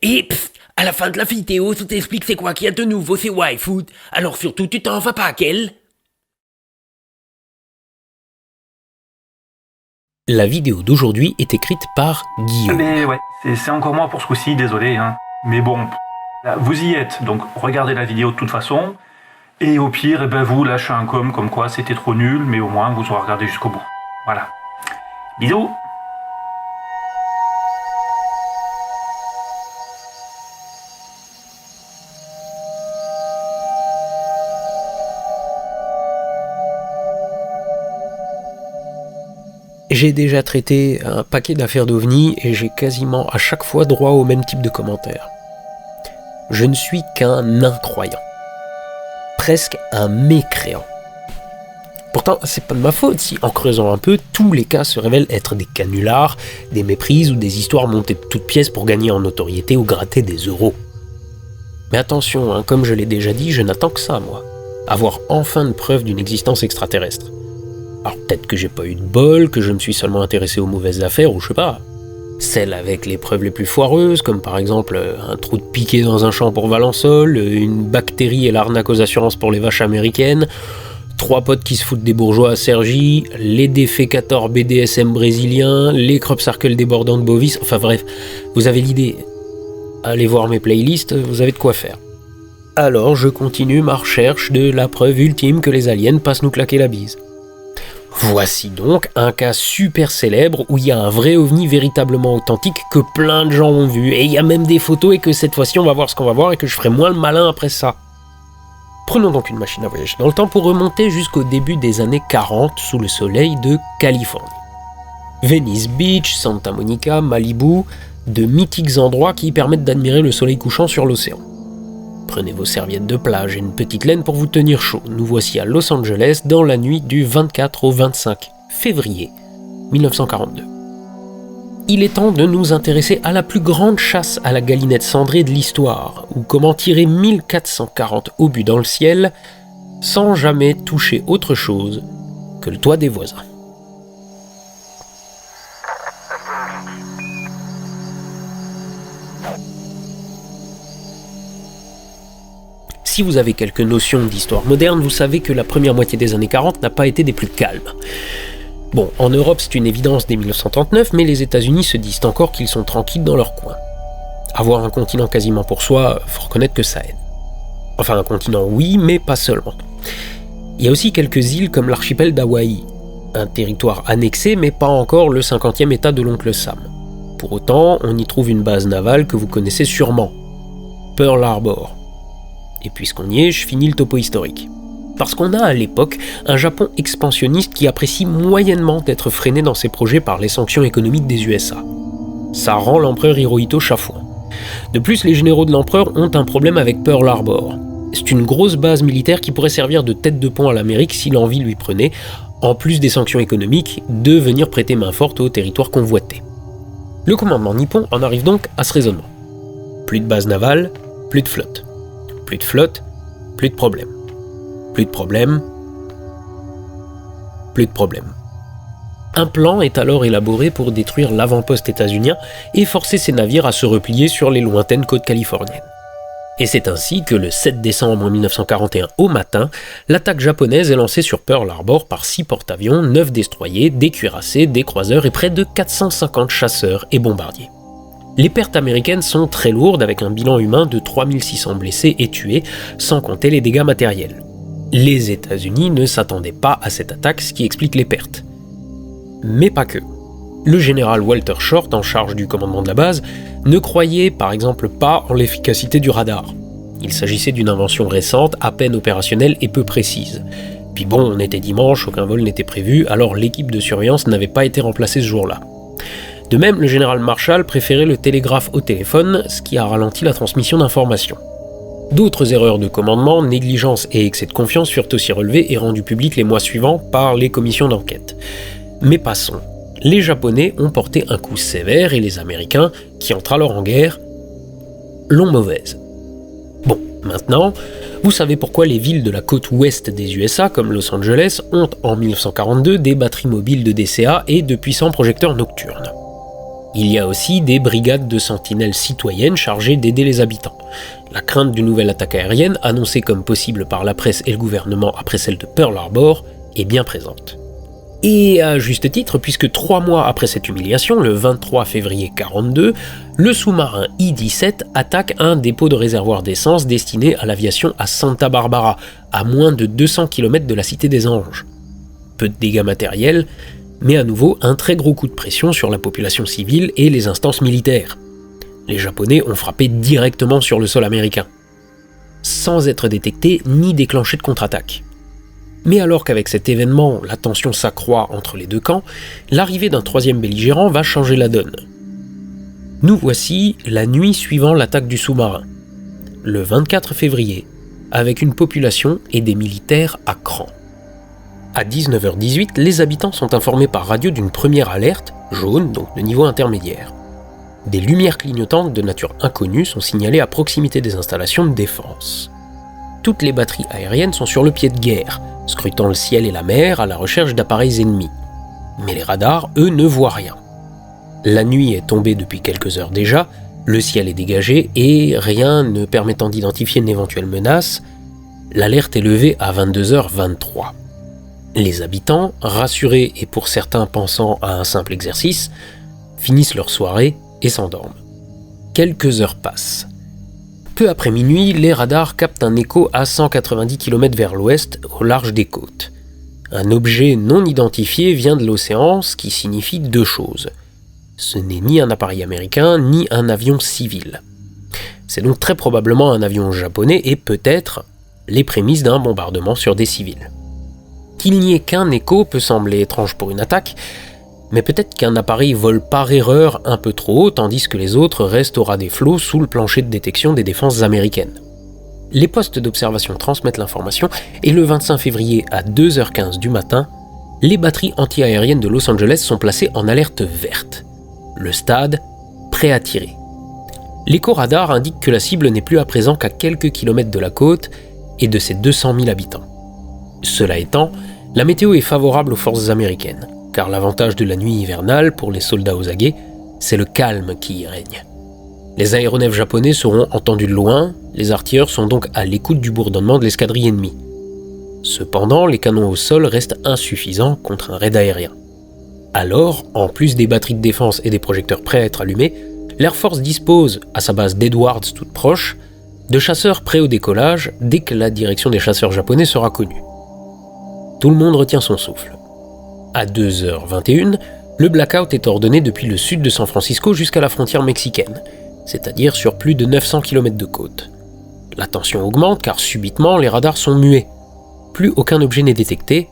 Et à la fin de la vidéo, ça t'explique c'est quoi qu'il y a de nouveau, c'est YFood. Alors surtout, tu t'en vas pas à quelle? La vidéo d'aujourd'hui est écrite par Guillaume. Mais ouais, c'est encore moi pour ce coup-ci, désolé. Mais bon, là, vous y êtes, donc regardez la vidéo de toute façon. Et au pire, vous lâchez un comme quoi c'était trop nul, mais au moins vous aurez regardé jusqu'au bout. Voilà. Bisous. J'ai déjà traité un paquet d'affaires d'OVNI et j'ai quasiment à chaque fois droit au même type de commentaires. Je ne suis qu'un incroyant. Presque un mécréant. Pourtant, c'est pas de ma faute si, en creusant un peu, tous les cas se révèlent être des canulars, des méprises ou des histoires montées de toutes pièces pour gagner en notoriété ou gratter des euros. Mais attention, comme je l'ai déjà dit, je n'attends que ça, moi. Avoir enfin une preuve d'une existence extraterrestre. Alors peut-être que j'ai pas eu de bol, que je me suis seulement intéressé aux mauvaises affaires, ou je sais pas. Celles avec les preuves les plus foireuses, comme par exemple un trou de piquet dans un champ pour Valençol, une bactérie et l'arnaque aux assurances pour les vaches américaines, 3 potes qui se foutent des bourgeois à Cergy, les défécateurs BDSM brésiliens, les crop circles débordants de Bovis, enfin bref, vous avez l'idée. Allez voir mes playlists, vous avez de quoi faire. Alors je continue ma recherche de la preuve ultime que les aliens passent nous claquer la bise. Voici donc un cas super célèbre où il y a un vrai ovni véritablement authentique que plein de gens ont vu, et il y a même des photos, et que cette fois-ci on va voir ce qu'on va voir et que je ferai moins le malin après ça. Prenons donc une machine à voyager dans le temps pour remonter jusqu'au début des années 40 sous le soleil de Californie. Venice Beach, Santa Monica, Malibu, de mythiques endroits qui permettent d'admirer le soleil couchant sur l'océan. Prenez vos serviettes de plage et une petite laine pour vous tenir chaud. Nous voici à Los Angeles dans la nuit du 24 au 25 février 1942. Il est temps de nous intéresser à la plus grande chasse à la galinette cendrée de l'histoire, ou comment tirer 1440 obus dans le ciel sans jamais toucher autre chose que le toit des voisins. Si vous avez quelques notions d'histoire moderne, vous savez que la première moitié des années 40 n'a pas été des plus calmes. Bon, en Europe c'est une évidence dès 1939, mais les États-Unis se disent encore qu'ils sont tranquilles dans leur coin. Avoir un continent quasiment pour soi, faut reconnaître que ça aide. Enfin un continent oui, mais pas seulement. Il y a aussi quelques îles comme l'archipel d'Hawaï, un territoire annexé mais pas encore le 50e état de l'oncle Sam. Pour autant, on y trouve une base navale que vous connaissez sûrement, Pearl Harbor. Et puisqu'on y est, je finis le topo historique. Parce qu'on a à l'époque un Japon expansionniste qui apprécie moyennement d'être freiné dans ses projets par les sanctions économiques des USA. Ça rend l'empereur Hirohito chafouin. De plus, les généraux de l'empereur ont un problème avec Pearl Harbor. C'est une grosse base militaire qui pourrait servir de tête de pont à l'Amérique si l'envie lui prenait, en plus des sanctions économiques, de venir prêter main forte au territoire convoité. Le commandement nippon en arrive donc à ce raisonnement. Plus de base navale, plus de flotte. Plus de flotte, plus de problème. Plus de problème, plus de problème. Un plan est alors élaboré pour détruire l'avant-poste états-unien et forcer ses navires à se replier sur les lointaines côtes californiennes. Et c'est ainsi que le 7 décembre 1941 au matin, l'attaque japonaise est lancée sur Pearl Harbor par 6 porte-avions, 9 destroyers, des cuirassés, des croiseurs et près de 450 chasseurs et bombardiers. Les pertes américaines sont très lourdes avec un bilan humain de 3600 blessés et tués, sans compter les dégâts matériels. Les États-Unis ne s'attendaient pas à cette attaque, ce qui explique les pertes. Mais pas que. Le général Walter Short, en charge du commandement de la base, ne croyait par exemple pas en l'efficacité du radar. Il s'agissait d'une invention récente, à peine opérationnelle et peu précise. Puis bon, on était dimanche, aucun vol n'était prévu, alors l'équipe de surveillance n'avait pas été remplacée ce jour-là. De même, le général Marshall préférait le télégraphe au téléphone, ce qui a ralenti la transmission d'informations. D'autres erreurs de commandement, négligence et excès de confiance furent aussi relevées et rendues publiques les mois suivants par les commissions d'enquête. Mais passons. Les Japonais ont porté un coup sévère et les Américains, qui entrent alors en guerre, l'ont mauvaise. Bon, maintenant, vous savez pourquoi les villes de la côte ouest des USA, comme Los Angeles, ont en 1942 des batteries mobiles de DCA et de puissants projecteurs nocturnes. Il y a aussi des brigades de sentinelles citoyennes chargées d'aider les habitants. La crainte d'une nouvelle attaque aérienne, annoncée comme possible par la presse et le gouvernement après celle de Pearl Harbor, est bien présente. Et à juste titre, puisque 3 mois après cette humiliation, le 23 février 1942, le sous-marin I-17 attaque un dépôt de réservoir d'essence destiné à l'aviation à Santa Barbara, à moins de 200 km de la Cité des Anges. Peu de dégâts matériels, mais à nouveau un très gros coup de pression sur la population civile et les instances militaires. Les Japonais ont frappé directement sur le sol américain, sans être détectés ni déclenché de contre-attaque. Mais alors qu'avec cet événement, la tension s'accroît entre les deux camps, l'arrivée d'un troisième belligérant va changer la donne. Nous voici la nuit suivant l'attaque du sous-marin, le 24 février, avec une population et des militaires à cran. À 19h18, les habitants sont informés par radio d'une première alerte, jaune, donc de niveau intermédiaire. Des lumières clignotantes de nature inconnue sont signalées à proximité des installations de défense. Toutes les batteries aériennes sont sur le pied de guerre, scrutant le ciel et la mer à la recherche d'appareils ennemis. Mais les radars, eux, ne voient rien. La nuit est tombée depuis quelques heures déjà, le ciel est dégagé et, rien ne permettant d'identifier une éventuelle menace, l'alerte est levée à 22h23. Les habitants, rassurés et pour certains pensant à un simple exercice, finissent leur soirée et s'endorment. Quelques heures passent. Peu après minuit, les radars captent un écho à 190 km vers l'ouest, au large des côtes. Un objet non identifié vient de l'océan, ce qui signifie 2 choses. Ce n'est ni un appareil américain, ni un avion civil. C'est donc très probablement un avion japonais et peut-être les prémices d'un bombardement sur des civils. Qu'il n'y ait qu'un écho peut sembler étrange pour une attaque, mais peut-être qu'un appareil vole par erreur un peu trop haut tandis que les autres restent au ras des flots sous le plancher de détection des défenses américaines. Les postes d'observation transmettent l'information et le 25 février à 2h15 du matin, les batteries anti-aériennes de Los Angeles sont placées en alerte verte. Le stade, prêt à tirer. L'écho-radar indique que la cible n'est plus à présent qu'à quelques kilomètres de la côte et de ses 200 000 habitants. Cela étant, la météo est favorable aux forces américaines, car l'avantage de la nuit hivernale pour les soldats aux aguets, c'est le calme qui y règne. Les aéronefs japonais seront entendus de loin, les artilleurs sont donc à l'écoute du bourdonnement de l'escadrille ennemie. Cependant, les canons au sol restent insuffisants contre un raid aérien. Alors, en plus des batteries de défense et des projecteurs prêts à être allumés, l'Air Force dispose, à sa base d'Edwards toute proche, de chasseurs prêts au décollage dès que la direction des chasseurs japonais sera connue. Tout le monde retient son souffle. À 2h21, le blackout est ordonné depuis le sud de San Francisco jusqu'à la frontière mexicaine, c'est-à-dire sur plus de 900 km de côte. La tension augmente car subitement les radars sont muets. Plus aucun objet n'est détecté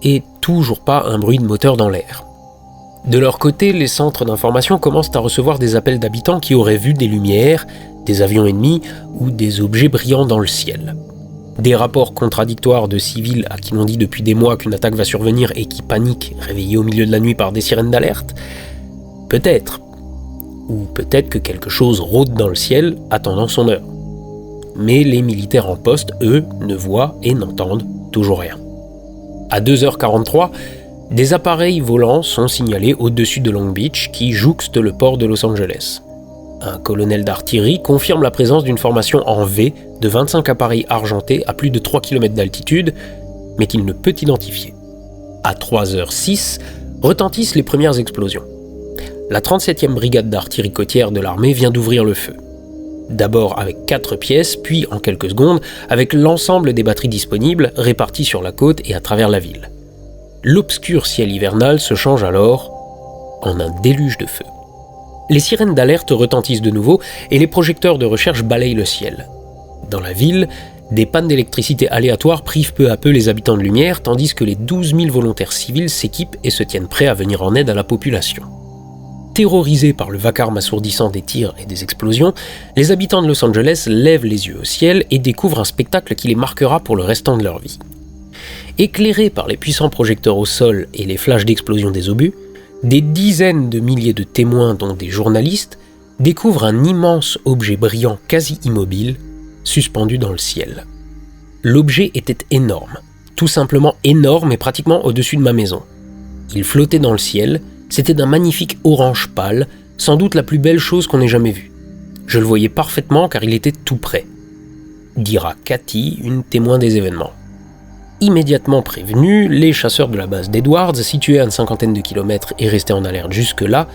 et toujours pas un bruit de moteur dans l'air. De leur côté, les centres d'information commencent à recevoir des appels d'habitants qui auraient vu des lumières, des avions ennemis ou des objets brillants dans le ciel. Des rapports contradictoires de civils à qui l'on dit depuis des mois qu'une attaque va survenir et qui paniquent, réveillés au milieu de la nuit par des sirènes d'alerte. Peut-être. Ou peut-être que quelque chose rôde dans le ciel, attendant son heure. Mais les militaires en poste, eux, ne voient et n'entendent toujours rien. À 2h43, des appareils volants sont signalés au-dessus de Long Beach qui jouxte le port de Los Angeles. Un colonel d'artillerie confirme la présence d'une formation en V de 25 appareils argentés à plus de 3 km d'altitude, mais qu'il ne peut identifier. À 3h06, retentissent les premières explosions. La 37e brigade d'artillerie côtière de l'armée vient d'ouvrir le feu. D'abord avec 4 pièces, puis en quelques secondes avec l'ensemble des batteries disponibles réparties sur la côte et à travers la ville. L'obscur ciel hivernal se change alors en un déluge de feu. Les sirènes d'alerte retentissent de nouveau et les projecteurs de recherche balayent le ciel. Dans la ville, des pannes d'électricité aléatoires privent peu à peu les habitants de lumière, tandis que les 12 000 volontaires civils s'équipent et se tiennent prêts à venir en aide à la population. Terrorisés par le vacarme assourdissant des tirs et des explosions, les habitants de Los Angeles lèvent les yeux au ciel et découvrent un spectacle qui les marquera pour le restant de leur vie. Éclairés par les puissants projecteurs au sol et les flashs d'explosion des obus, des dizaines de milliers de témoins, dont des journalistes, découvrent un immense objet brillant quasi immobile, suspendu dans le ciel. L'objet était énorme, tout simplement énorme et pratiquement au-dessus de ma maison. Il flottait dans le ciel, c'était d'un magnifique orange pâle, Sans doute la plus belle chose qu'on ait jamais vue. Je le voyais parfaitement car il était tout près. Dira Cathy, une témoin des événements. Immédiatement prévenus, les chasseurs de la base d'Edwards, situés à une 50aine de kilomètres et restés en alerte jusque-là,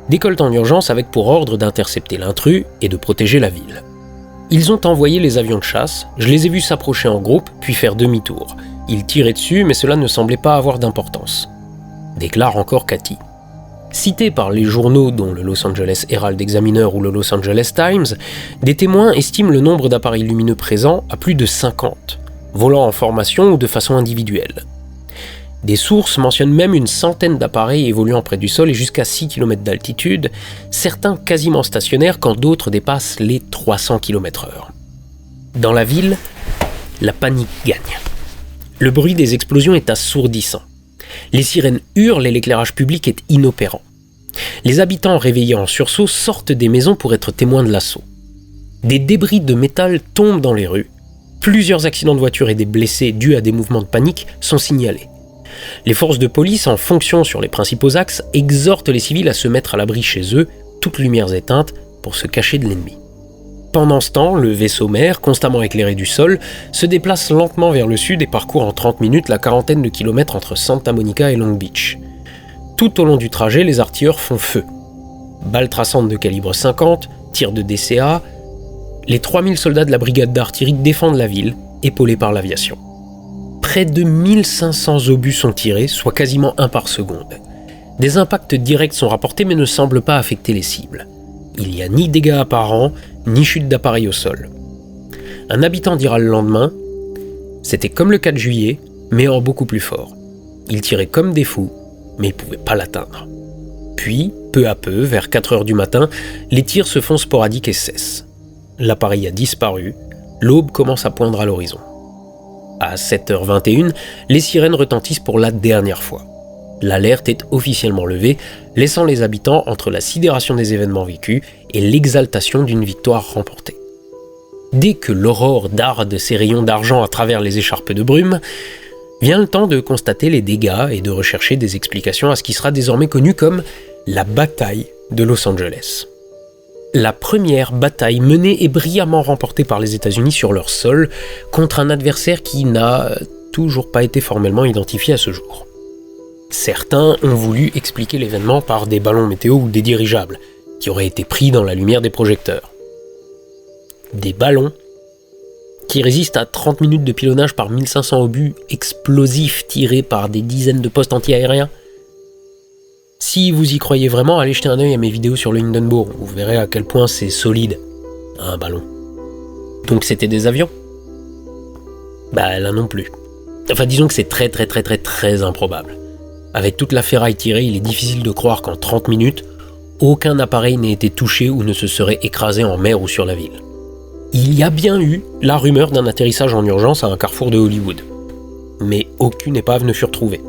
décollent en urgence avec pour ordre d'intercepter l'intrus et de protéger la ville. Ils ont envoyé les avions de chasse, je les ai vus s'approcher en groupe puis faire demi-tour. Ils tiraient dessus mais cela ne semblait pas avoir d'importance. Déclare encore Cathy. Cité par les journaux dont le Los Angeles Herald Examiner ou le Los Angeles Times, des témoins estiment le nombre d'appareils lumineux présents à plus de 50, volant en formation ou de façon individuelle. Des sources mentionnent même une centaine d'appareils évoluant près du sol et jusqu'à 6 km d'altitude, certains quasiment stationnaires quand d'autres dépassent les 300 km/h. Dans la ville, la panique gagne. Le bruit des explosions est assourdissant. Les sirènes hurlent et l'éclairage public est inopérant. Les habitants réveillés en sursaut sortent des maisons pour être témoins de l'assaut. Des débris de métal tombent dans les rues. Plusieurs accidents de voiture et des blessés dus à des mouvements de panique sont signalés. Les forces de police, en fonction sur les principaux axes, exhortent les civils à se mettre à l'abri chez eux, toutes lumières éteintes, pour se cacher de l'ennemi. Pendant ce temps, le vaisseau mère, constamment éclairé du sol, se déplace lentement vers le sud et parcourt en 30 minutes la quarantaine de kilomètres entre Santa Monica et Long Beach. Tout au long du trajet, les artilleurs font feu. Balles traçantes de calibre 50, tirs de DCA, les 3000 soldats de la brigade d'artillerie défendent la ville, épaulés par l'aviation. Près de 1500 obus sont tirés, soit quasiment un par seconde. Des impacts directs sont rapportés mais ne semblent pas affecter les cibles. Il n'y a ni dégâts apparents, ni chute d'appareil au sol. Un habitant dira le lendemain « C'était comme le 4 juillet, mais en beaucoup plus fort. Ils tiraient comme des fous, mais ils ne pouvaient pas l'atteindre. » Puis, peu à peu, vers 4 heures du matin, les tirs se font sporadiques et cessent. L'appareil a disparu, l'aube commence à poindre à l'horizon. À 7h21, les sirènes retentissent pour la dernière fois. L'alerte est officiellement levée, laissant les habitants entre la sidération des événements vécus et l'exaltation d'une victoire remportée. Dès que l'aurore darde ses rayons d'argent à travers les écharpes de brume, vient le temps de constater les dégâts et de rechercher des explications à ce qui sera désormais connu comme la bataille de Los Angeles. La première bataille menée et brillamment remportée par les États-Unis sur leur sol contre un adversaire qui n'a toujours pas été formellement identifié à ce jour. Certains ont voulu expliquer l'événement par des ballons météo ou des dirigeables, qui auraient été pris dans la lumière des projecteurs. Des ballons qui résistent à 30 minutes de pilonnage par 1500 obus explosifs tirés par des dizaines de postes anti-aériens. Si vous y croyez vraiment, allez jeter un œil à mes vidéos sur le Hindenburg, vous verrez à quel point c'est solide, un ballon. Donc c'était des avions ? Bah là non plus. Enfin disons que c'est très improbable. Avec toute la ferraille tirée, il est difficile de croire qu'en 30 minutes, aucun appareil n'ait été touché ou ne se serait écrasé en mer ou sur la ville. Il y a bien eu la rumeur d'un atterrissage en urgence à un carrefour de Hollywood. Mais aucune épave ne fut retrouvée.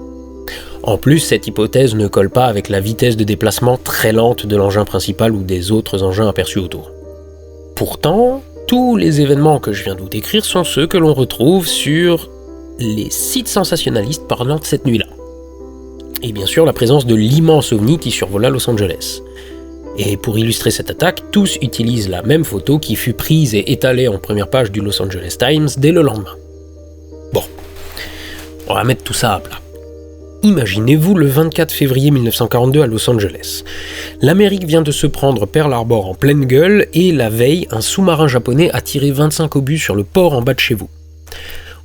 En plus, cette hypothèse ne colle pas avec la vitesse de déplacement très lente de l'engin principal ou des autres engins aperçus autour. Pourtant, tous les événements que je viens de vous décrire sont ceux que l'on retrouve sur les sites sensationnalistes parlant de cette nuit-là. Et bien sûr la présence de l'immense ovni qui survola Los Angeles. Et pour illustrer cette attaque, tous utilisent la même photo qui fut prise et étalée en première page du Los Angeles Times dès le lendemain. Bon, on va mettre tout ça à plat. Imaginez-vous le 24 février 1942 à Los Angeles. L'Amérique vient de se prendre Pearl Harbor en pleine gueule et la veille, un sous-marin japonais a tiré 25 obus sur le port en bas de chez vous.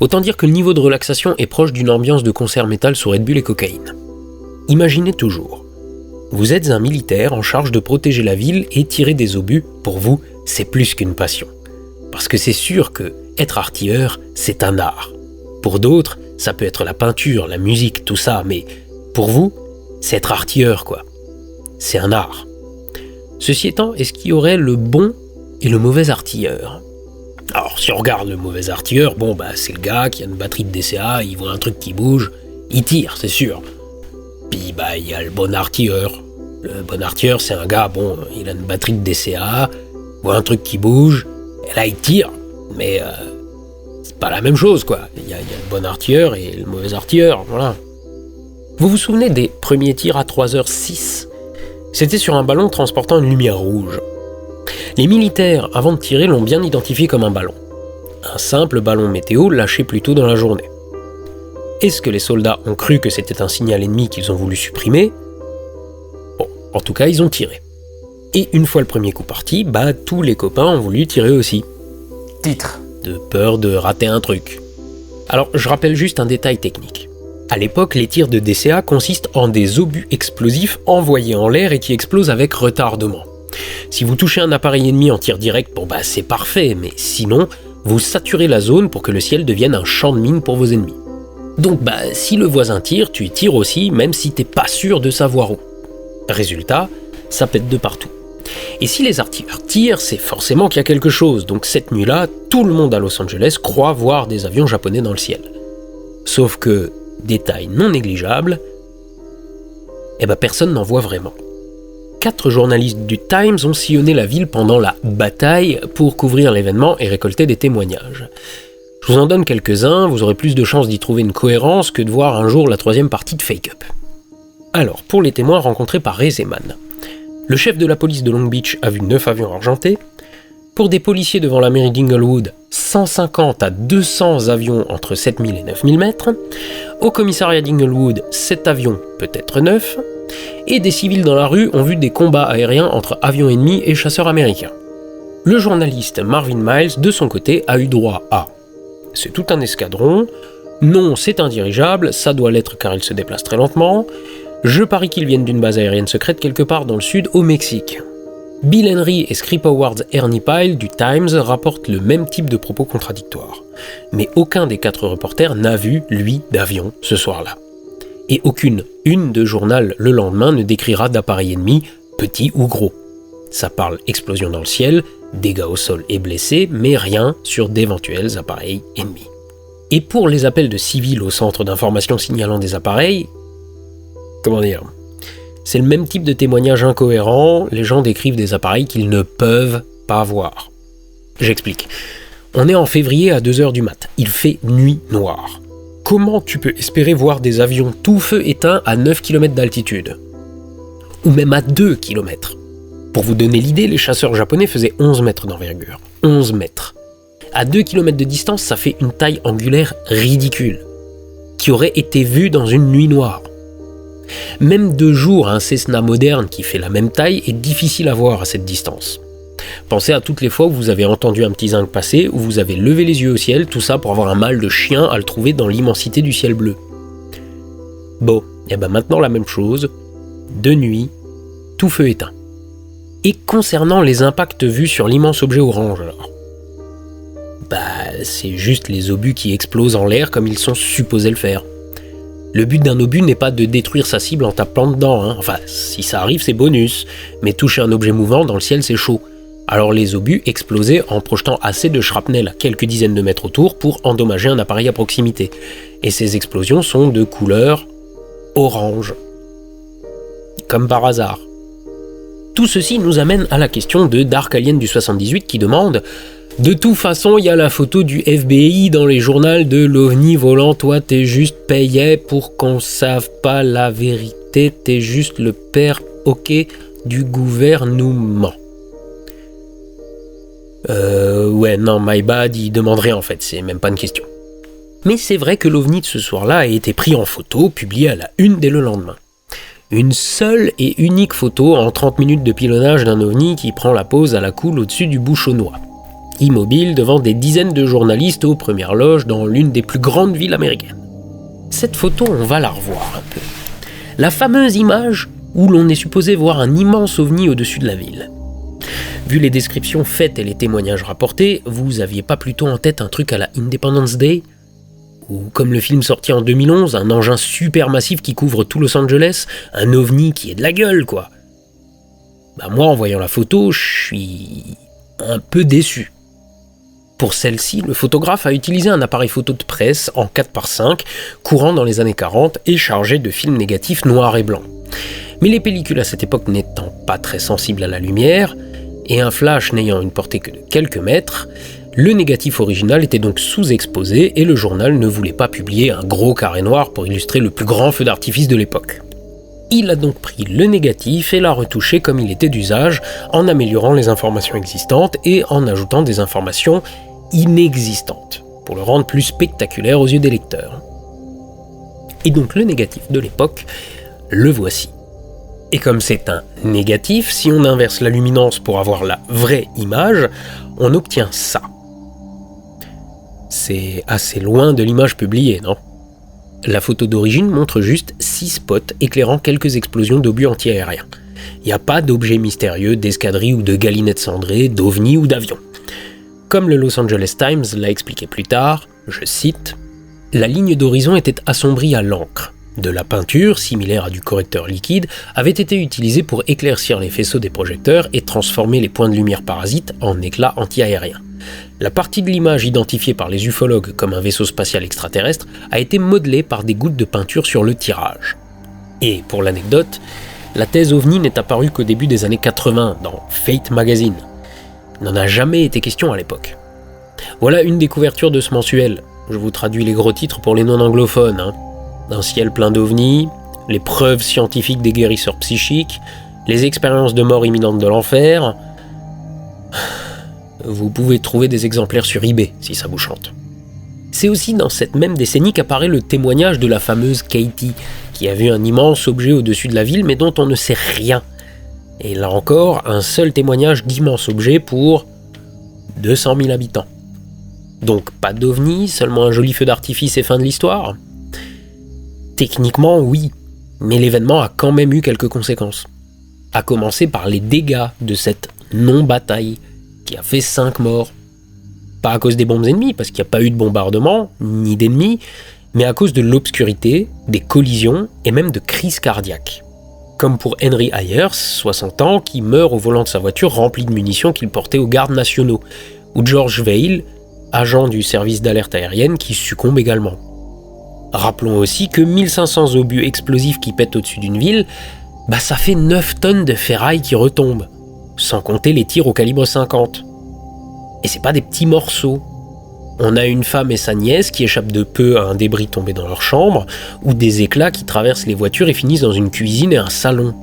Autant dire que le niveau de relaxation est proche d'une ambiance de concert métal sous Red Bull et cocaïne. Imaginez toujours, vous êtes un militaire en charge de protéger la ville et tirer des obus, pour vous, c'est plus qu'une passion. Parce que c'est sûr que être artilleur, c'est un art. Pour d'autres, ça peut être la peinture, la musique, tout ça, mais pour vous, c'est être artilleur, quoi. C'est un art. Ceci étant, est-ce qu'il y aurait le bon et le mauvais artilleur ? Alors, si on regarde le mauvais artilleur, bon, bah, c'est le gars qui a une batterie de DCA, il voit un truc qui bouge, il tire, c'est sûr. Puis, bah, il y a le bon artilleur. Le bon artilleur, c'est un gars, bon, il a une batterie de DCA, il voit un truc qui bouge, et là, il tire. Mais c'est pas la même chose, quoi. Il y a le bon artilleur et le mauvais artilleur, voilà. Vous vous souvenez des premiers tirs à 3h06 ? C'était sur un ballon transportant une lumière rouge. Les militaires, avant de tirer, l'ont bien identifié comme un ballon. Un simple ballon météo lâché plus tôt dans la journée. Est-ce que les soldats ont cru que c'était un signal ennemi qu'ils ont voulu supprimer ? Bon, en tout cas, ils ont tiré. Et une fois le premier coup parti, tous les copains ont voulu tirer aussi. Titre. De peur de rater un truc. Alors, je rappelle juste un détail technique. À l'époque, les tirs de DCA consistent en des obus explosifs envoyés en l'air et qui explosent avec retardement. Si vous touchez un appareil ennemi en tir direct, c'est parfait, mais sinon, vous saturez la zone pour que le ciel devienne un champ de mine pour vos ennemis. Donc si le voisin tire, tu tires aussi, même si t'es pas sûr de savoir où. Résultat, ça pète de partout. Et si les artilleurs tirent, c'est forcément qu'il y a quelque chose, donc cette nuit-là, tout le monde à Los Angeles croit voir des avions japonais dans le ciel. Sauf que, détail non négligeable, personne n'en voit vraiment. 4 journalistes du Times ont sillonné la ville pendant la bataille pour couvrir l'événement et récolter des témoignages. Je vous en donne quelques-uns, vous aurez plus de chances d'y trouver une cohérence que de voir un jour la 3e partie de Fake Up. Alors, pour les témoins rencontrés par Ray Zeman, le chef de la police de Long Beach a vu 9 avions argentés. Pour des policiers devant la mairie d'Inglewood, 150 à 200 avions entre 7000 et 9000 mètres. Au commissariat d'Inglewood, 7 avions, peut-être 9. Et des civils dans la rue ont vu des combats aériens entre avions ennemis et chasseurs américains. Le journaliste Marvin Miles, de son côté, a eu droit à « c'est tout un escadron »,« non, c'est un dirigeable, ça doit l'être car il se déplace très lentement », « je parie qu'ils viennent d'une base aérienne secrète quelque part dans le sud, au Mexique ». Bill Henry et Scrip Howard's Ernie Pyle du Times rapportent le même type de propos contradictoires. Mais aucun des 4 reporters n'a vu, lui, d'avion ce soir-là. Et aucune une de journal le lendemain ne décrira d'appareil ennemi, petit ou gros. Ça parle explosion dans le ciel, dégâts au sol et blessés, mais rien sur d'éventuels appareils ennemis. Et pour les appels de civils au centre d'information signalant des appareils, c'est le même type de témoignage incohérent, les gens décrivent des appareils qu'ils ne peuvent pas voir. J'explique. On est en février à 2h du mat', il fait nuit noire. Comment tu peux espérer voir des avions tout feu éteints à 9 km d'altitude ? Ou même à 2 km. Pour vous donner l'idée, les chasseurs japonais faisaient 11 mètres d'envergure. 11 mètres. À 2 km de distance, ça fait une taille angulaire ridicule, qui aurait été vue dans une nuit noire. Même de jour, un Cessna moderne qui fait la même taille est difficile à voir à cette distance. Pensez à toutes les fois où vous avez entendu un petit zinc passer, où vous avez levé les yeux au ciel, tout ça pour avoir un mal de chien à le trouver dans l'immensité du ciel bleu. Bon, maintenant la même chose, de nuit, tout feu éteint. Et concernant les impacts vus sur l'immense objet orange alors ? C'est juste les obus qui explosent en l'air comme ils sont supposés le faire. Le but d'un obus n'est pas de détruire sa cible en tapant dedans, Enfin, si ça arrive, c'est bonus. Mais toucher un objet mouvant dans le ciel, c'est chaud. Alors les obus explosaient en projetant assez de shrapnel à quelques dizaines de mètres autour pour endommager un appareil à proximité. Et ces explosions sont de couleur orange. Comme par hasard. Tout ceci nous amène à la question de Dark Alien du 78 qui demande « De toute façon, il y a la photo du FBI dans les journaux de l'OVNI volant, toi t'es juste payé pour qu'on save pas la vérité, t'es juste le père ok du gouvernement. » Non, my bad, il demande rien en fait, c'est même pas une question. Mais c'est vrai que l'OVNI de ce soir-là a été pris en photo, publié à la une dès le lendemain. Une seule et unique photo en 30 minutes de pilonnage d'un OVNI qui prend la pose à la cool au-dessus du Bouchonnois. Immobile devant des dizaines de journalistes aux premières loges dans l'une des plus grandes villes américaines. Cette photo, on va la revoir un peu. La fameuse image où l'on est supposé voir un immense ovni au-dessus de la ville. Vu les descriptions faites et les témoignages rapportés, vous aviez pas plutôt en tête un truc à la Independence Day ? Ou comme le film sorti en 2011, un engin supermassif qui couvre tout Los Angeles, un ovni qui est de la gueule, quoi. Moi, en voyant la photo, je suis un peu déçu. Pour celle-ci, le photographe a utilisé un appareil photo de presse en 4x5, courant dans les années 40 et chargé de films négatifs noirs et blancs. Mais les pellicules à cette époque n'étant pas très sensibles à la lumière, et un flash n'ayant une portée que de quelques mètres, le négatif original était donc sous-exposé et le journal ne voulait pas publier un gros carré noir pour illustrer le plus grand feu d'artifice de l'époque. Il a donc pris le négatif et l'a retouché comme il était d'usage, en améliorant les informations existantes et en ajoutant des informations inexistantes, pour le rendre plus spectaculaire aux yeux des lecteurs. Et donc le négatif de l'époque, le voici. Et comme c'est un négatif, si on inverse la luminance pour avoir la vraie image, on obtient ça. C'est assez loin de l'image publiée, non ? La photo d'origine montre juste 6 spots éclairant quelques explosions d'obus antiaériens. Il n'y a pas d'objets mystérieux, d'escadrilles ou de galinettes cendrées, d'ovnis ou d'avions. Comme le Los Angeles Times l'a expliqué plus tard, je cite, « La ligne d'horizon était assombrie à l'encre. De la peinture, similaire à du correcteur liquide, avait été utilisée pour éclaircir les faisceaux des projecteurs et transformer les points de lumière parasites en éclats antiaériens. La partie de l'image identifiée par les ufologues comme un vaisseau spatial extraterrestre a été modelée par des gouttes de peinture sur le tirage. » Et pour l'anecdote, la thèse OVNI n'est apparue qu'au début des années 80 dans Fate Magazine. Il n'en a jamais été question à l'époque. Voilà une des couvertures de ce mensuel. Je vous traduis les gros titres pour les non-anglophones. Un ciel plein d'ovnis, les preuves scientifiques des guérisseurs psychiques, les expériences de mort imminente de l'enfer. Vous pouvez trouver des exemplaires sur eBay si ça vous chante. C'est aussi dans cette même décennie qu'apparaît le témoignage de la fameuse Katie, qui a vu un immense objet au-dessus de la ville mais dont on ne sait rien. Et là encore, un seul témoignage d'immense objet pour 200 000 habitants. Donc pas d'ovni, seulement un joli feu d'artifice et fin de l'histoire ? Techniquement, oui, mais l'événement a quand même eu quelques conséquences. À commencer par les dégâts de cette non-bataille, qui a fait 5 morts. Pas à cause des bombes ennemies, parce qu'il n'y a pas eu de bombardement, ni d'ennemis, mais à cause de l'obscurité, des collisions et même de crises cardiaques. Comme pour Henry Ayers, 60 ans, qui meurt au volant de sa voiture remplie de munitions qu'il portait aux gardes nationaux, ou George Vail, agent du service d'alerte aérienne, qui succombe également. Rappelons aussi que 1500 obus explosifs qui pètent au-dessus d'une ville, ça fait 9 tonnes de ferraille qui retombent, sans compter les tirs au calibre 50. Et c'est pas des petits morceaux. On a une femme et sa nièce qui échappent de peu à un débris tombé dans leur chambre, ou des éclats qui traversent les voitures et finissent dans une cuisine et un salon.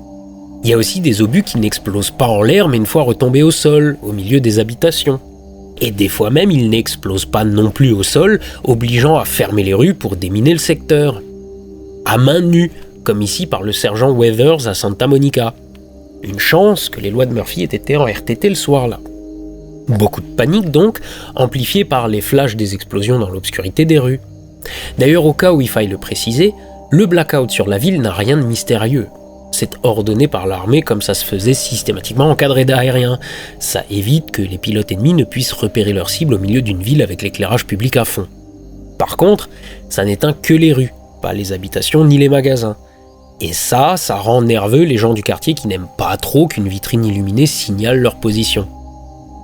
Il y a aussi des obus qui n'explosent pas en l'air, mais une fois retombés au sol, au milieu des habitations. Et des fois même, ils n'explosent pas non plus au sol, obligeant à fermer les rues pour déminer le secteur. À main nue, comme ici par le sergent Weathers à Santa Monica. Une chance que les lois de Murphy aient été en RTT le soir-là. Beaucoup de panique donc, amplifiée par les flashs des explosions dans l'obscurité des rues. D'ailleurs, au cas où il faille le préciser, le blackout sur la ville n'a rien de mystérieux. C'est ordonné par l'armée comme ça se faisait systématiquement en cadre aérien. Ça évite que les pilotes ennemis ne puissent repérer leur cible au milieu d'une ville avec l'éclairage public à fond. Par contre, ça n'éteint que les rues, pas les habitations ni les magasins. Et ça rend nerveux les gens du quartier qui n'aiment pas trop qu'une vitrine illuminée signale leur position.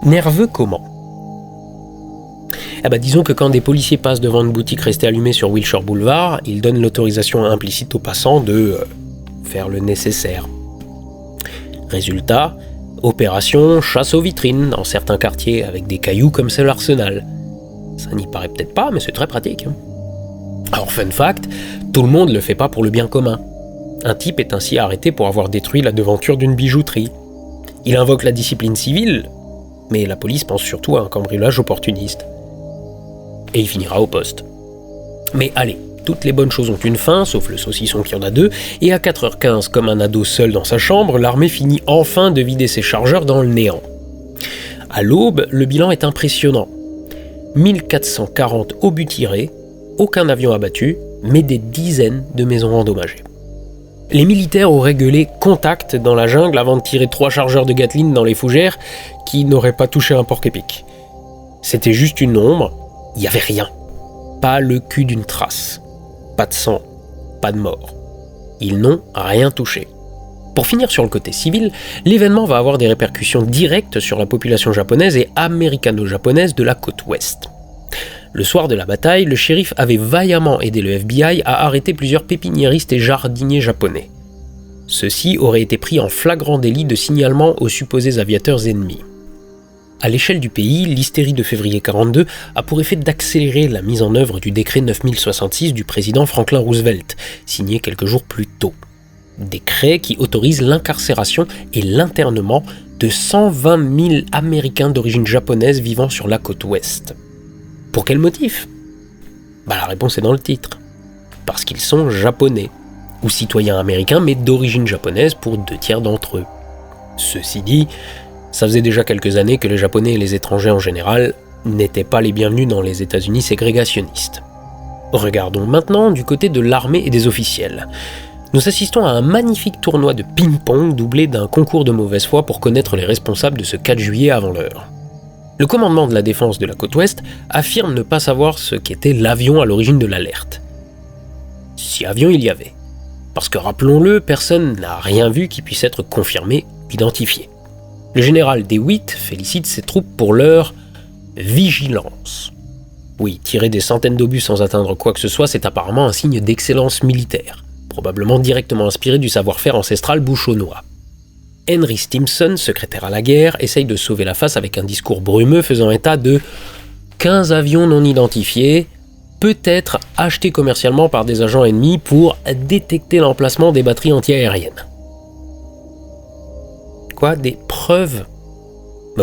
Nerveux comment ? Disons que quand des policiers passent devant une boutique restée allumée sur Wilshire Boulevard, ils donnent l'autorisation implicite aux passants de faire le nécessaire. Résultat, opération chasse aux vitrines dans certains quartiers avec des cailloux comme c'est l'Arsenal. Ça n'y paraît peut-être pas, mais c'est très pratique. Alors fun fact, tout le monde ne le fait pas pour le bien commun. Un type est ainsi arrêté pour avoir détruit la devanture d'une bijouterie. Il invoque la discipline civile, mais la police pense surtout à un cambriolage opportuniste. Et il finira au poste. Mais allez, toutes les bonnes choses ont une fin, sauf le saucisson qui en a 2, et à 4h15, comme un ado seul dans sa chambre, l'armée finit enfin de vider ses chargeurs dans le néant. À l'aube, le bilan est impressionnant. 1440 obus tirés, aucun avion abattu, mais des dizaines de maisons endommagées. Les militaires auraient gueulé « contact » dans la jungle avant de tirer 3 chargeurs de Gatling dans les fougères qui n'auraient pas touché un porc-épic. C'était juste une ombre, il n'y avait rien. Pas le cul d'une trace. Pas de sang, pas de mort. Ils n'ont rien touché. Pour finir sur le côté civil, l'événement va avoir des répercussions directes sur la population japonaise et américano-japonaise de la côte ouest. Le soir de la bataille, le shérif avait vaillamment aidé le FBI à arrêter plusieurs pépiniéristes et jardiniers japonais. Ceux-ci auraient été pris en flagrant délit de signalement aux supposés aviateurs ennemis. À l'échelle du pays, l'hystérie de février 42 a pour effet d'accélérer la mise en œuvre du décret 9066 du président Franklin Roosevelt, signé quelques jours plus tôt. décret qui autorise l'incarcération et l'internement de 120 000 Américains d'origine japonaise vivant sur la côte ouest. Pour quel motif ? La réponse est dans le titre. Parce qu'ils sont japonais, ou citoyens américains, mais d'origine japonaise pour 2/3 d'entre eux. Ceci dit, ça faisait déjà quelques années que les Japonais et les étrangers en général n'étaient pas les bienvenus dans les États-Unis ségrégationnistes. Regardons maintenant du côté de l'armée et des officiels. Nous assistons à un magnifique tournoi de ping-pong doublé d'un concours de mauvaise foi pour connaître les responsables de ce 4 juillet avant l'heure. Le commandement de la défense de la côte ouest affirme ne pas savoir ce qu'était l'avion à l'origine de l'alerte. Si avion il y avait. Parce que rappelons-le, personne n'a rien vu qui puisse être confirmé ou identifié. Le général DeWitt félicite ses troupes pour leur vigilance. Oui, tirer des centaines d'obus sans atteindre quoi que ce soit, c'est apparemment un signe d'excellence militaire, probablement directement inspiré du savoir-faire ancestral bouchonnois. Henry Stimson, secrétaire à la guerre, essaye de sauver la face avec un discours brumeux faisant état de 15 avions non identifiés, peut-être achetés commercialement par des agents ennemis pour détecter l'emplacement des batteries antiaériennes. Quoi ? Des preuves ?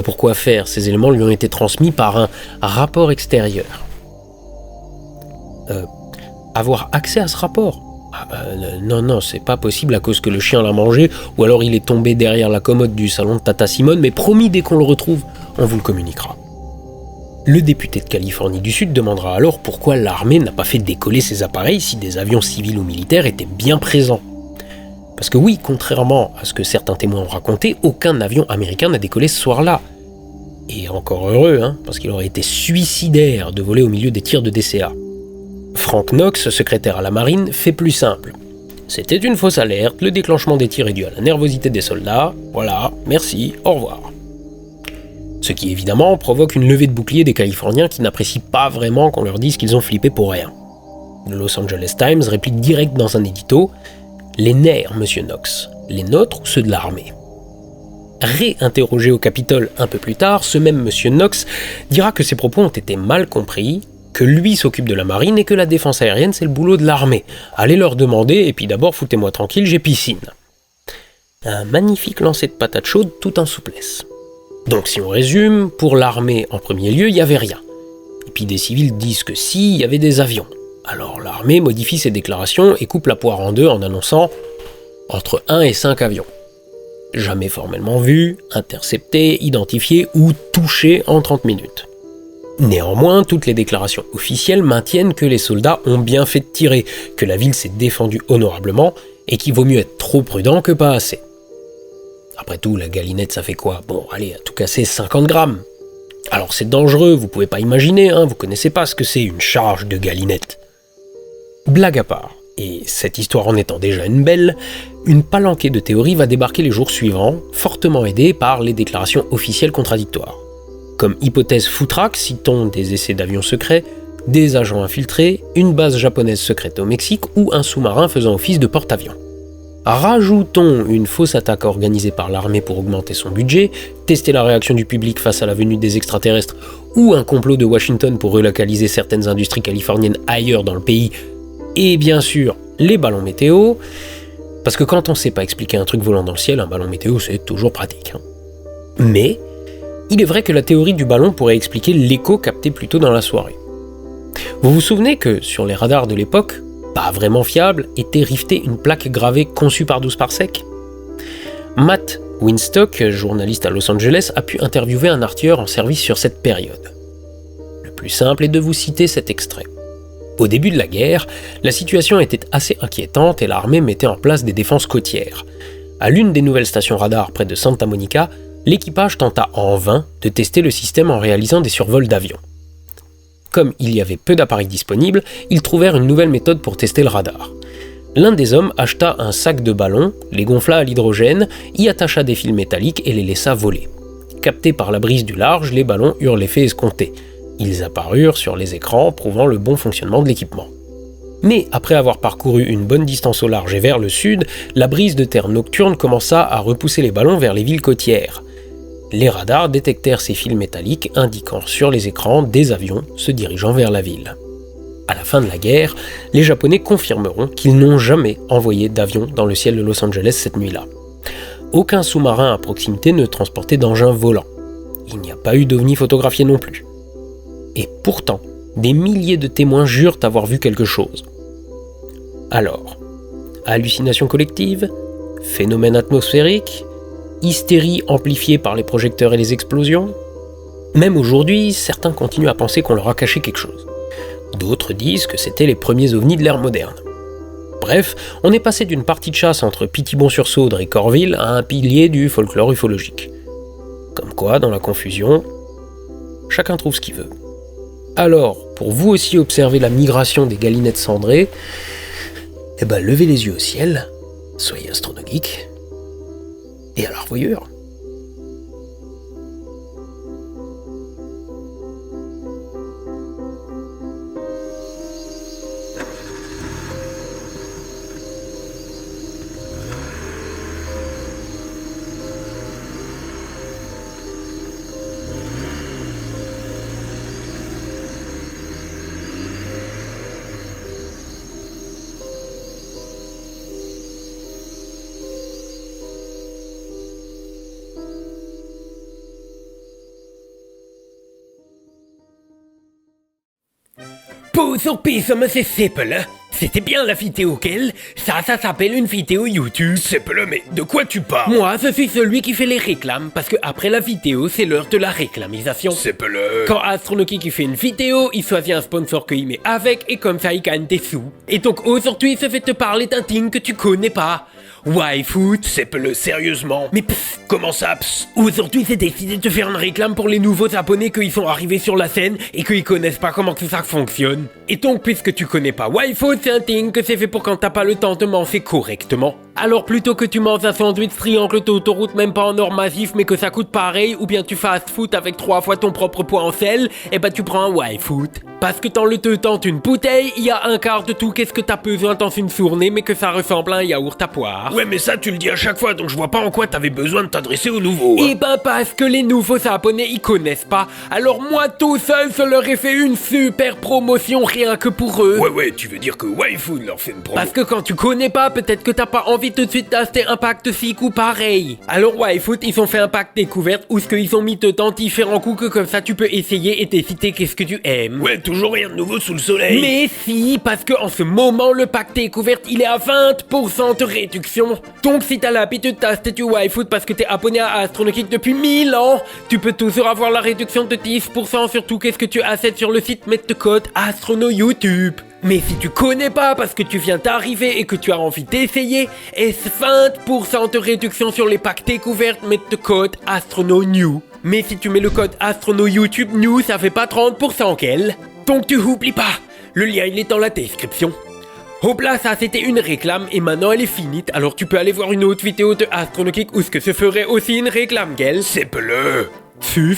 Pourquoi faire ? Ces éléments lui ont été transmis par un rapport extérieur. Avoir accès à ce rapport ? Non, c'est pas possible à cause que le chien l'a mangé, ou alors il est tombé derrière la commode du salon de Tata Simone, mais promis, dès qu'on le retrouve, on vous le communiquera. Le député de Californie du Sud demandera alors pourquoi l'armée n'a pas fait décoller ces appareils si des avions civils ou militaires étaient bien présents. Parce que oui, contrairement à ce que certains témoins ont raconté, aucun avion américain n'a décollé ce soir-là. Et encore heureux, parce qu'il aurait été suicidaire de voler au milieu des tirs de DCA. Frank Knox, secrétaire à la marine, fait plus simple. C'était une fausse alerte, le déclenchement des tirs est dû à la nervosité des soldats, voilà, merci, au revoir. Ce qui évidemment provoque une levée de bouclier des Californiens qui n'apprécient pas vraiment qu'on leur dise qu'ils ont flippé pour rien. Le Los Angeles Times réplique direct dans un édito « Les nerfs, monsieur Knox, les nôtres ou ceux de l'armée ?» Réinterrogé au Capitole un peu plus tard, ce même monsieur Knox dira que ses propos ont été mal compris, que lui s'occupe de la marine et que la défense aérienne c'est le boulot de l'armée. Allez leur demander et puis d'abord foutez-moi tranquille, j'ai piscine. Un magnifique lancer de patates chaudes tout en souplesse. Donc si on résume, pour l'armée en premier lieu, il n'y avait rien. Et puis des civils disent que si, il y avait des avions. Alors l'armée modifie ses déclarations et coupe la poire en deux en annonçant entre 1 et 5 avions. Jamais formellement vus, interceptés, identifiés ou touchés en 30 minutes. Néanmoins, toutes les déclarations officielles maintiennent que les soldats ont bien fait de tirer, que la ville s'est défendue honorablement et qu'il vaut mieux être trop prudent que pas assez. Après tout, la galinette ça fait quoi ? Bon, allez, à tout casser 50 grammes. Alors c'est dangereux, vous pouvez pas imaginer, vous connaissez pas ce que c'est une charge de galinette. Blague à part, et cette histoire en étant déjà une belle, une palanquée de théories va débarquer les jours suivants, fortement aidée par les déclarations officielles contradictoires. Comme hypothèse foutraque, citons des essais d'avions secrets, des agents infiltrés, une base japonaise secrète au Mexique ou un sous-marin faisant office de porte-avions. Rajoutons une fausse attaque organisée par l'armée pour augmenter son budget, tester la réaction du public face à la venue des extraterrestres ou un complot de Washington pour relocaliser certaines industries californiennes ailleurs dans le pays, et bien sûr les ballons météo, parce que quand on sait pas expliquer un truc volant dans le ciel, un ballon météo c'est toujours pratique. Mais il est vrai que la théorie du ballon pourrait expliquer l'écho capté plus tôt dans la soirée. Vous vous souvenez que sur les radars de l'époque, pas vraiment fiable, était rivetée une plaque gravée conçue par 12 parsec. Matt Winstock, journaliste à Los Angeles, a pu interviewer un artilleur en service sur cette période. Le plus simple est de vous citer cet extrait. Au début de la guerre, la situation était assez inquiétante et l'armée mettait en place des défenses côtières. À l'une des nouvelles stations radar près de Santa Monica, l'équipage tenta en vain de tester le système en réalisant des survols d'avions. Comme il y avait peu d'appareils disponibles, ils trouvèrent une nouvelle méthode pour tester le radar. L'un des hommes acheta un sac de ballons, les gonfla à l'hydrogène, y attacha des fils métalliques et les laissa voler. Captés par la brise du large, les ballons eurent l'effet escompté. Ils apparurent sur les écrans, prouvant le bon fonctionnement de l'équipement. Mais après avoir parcouru une bonne distance au large et vers le sud, la brise de terre nocturne commença à repousser les ballons vers les villes côtières. Les radars détectèrent ces fils métalliques indiquant sur les écrans des avions se dirigeant vers la ville. À la fin de la guerre, les Japonais confirmeront qu'ils n'ont jamais envoyé d'avion dans le ciel de Los Angeles cette nuit-là. Aucun sous-marin à proximité ne transportait d'engins volants. Il n'y a pas eu d'ovnis photographiés non plus. Et pourtant, des milliers de témoins jurent avoir vu quelque chose. Alors, hallucination collective, phénomène atmosphérique, hystérie amplifiée par les projecteurs et les explosions. Même aujourd'hui, certains continuent à penser qu'on leur a caché quelque chose. D'autres disent que c'était les premiers ovnis de l'ère moderne. Bref, on est passé d'une partie de chasse entre Pitibon-sur-Saudre et Corville à un pilier du folklore ufologique. Comme quoi, dans la confusion, chacun trouve ce qu'il veut. Alors, pour vous aussi observer la migration des galinettes cendrées, levez les yeux au ciel, soyez astronogeek, et à la revoyure. Pour surprise, monsieur Seppel, c'était bien la vidéo qu'elle. Ça s'appelle une vidéo YouTube. Seppel, mais de quoi tu parles? Moi, je suis celui qui fait les réclames, parce que après la vidéo, c'est l'heure de la réclamisation. Seppel. Quand Astronoki qui fait une vidéo, il choisit un sponsor qu'il met avec, et comme ça, il gagne des sous. Et donc aujourd'hui, je vais te parler d'un thing que tu connais pas. Waifoot. Seppel, sérieusement? Mais pff, comment ça, pss? aujourd'hui, j'ai décidé de faire une réclame pour les nouveaux abonnés qu'ils sont arrivés sur la scène et qu'ils connaissent pas comment que ça fonctionne. Et donc, puisque tu connais pas Waifoot, c'est un thing que c'est fait pour quand t'as pas le temps de manger correctement. Alors plutôt que tu manges un sandwich triangle d'autoroute même pas en or massif mais que ça coûte pareil, ou bien tu fast food avec 3 fois ton propre poids en sel, tu prends un Waifoot. Parce que dans le te tente une bouteille, il y a un quart de tout qu'est-ce que t'as besoin dans une journée mais que ça ressemble à un yaourt à poire. Ouais, mais ça tu le dis à chaque fois, donc je vois pas en quoi t'avais besoin de t'adresser aux nouveaux. Et parce que les nouveaux abonnés ils connaissent pas. Alors moi tout seul je leur ai fait une super promotion rien que pour eux. Ouais, tu veux dire que Waifoot leur fait une promo. Parce que quand tu connais pas, peut-être que t'as pas envie tout de suite d'acheter un pack de 6 coups pareil. Alors Waifoot ils ont fait un pack découverte où ce qu'ils ont mis dedans différents coups que comme ça tu peux essayer et décider qu'est-ce que tu aimes. Ouais, toujours rien de nouveau sous le soleil. Mais si, parce que en ce moment le pack découverte il est à 20% de réduction. Donc si t'as l'habitude d'acheter du Waifoot parce que t'es abonné à Astronogeek depuis 1000 ans, tu peux toujours avoir la réduction de 10% sur tout qu'est-ce que tu achètes sur le site, mettre le code AstronoYouTube. Mais si tu connais pas parce que tu viens d'arriver et que tu as envie d'essayer, est-ce 20% de réduction sur les packs découvertes, mettre le code AstronoNew. Mais si tu mets le code AstronoYouTube New, ça fait pas 30% qu'elle. Donc tu oublies pas, le lien il est dans la description. Hop là, ça c'était une réclame et maintenant elle est finie, alors tu peux aller voir une autre vidéo de Astronogeek où ce que se ferait aussi une réclame qu'elle. Seppel. Sus.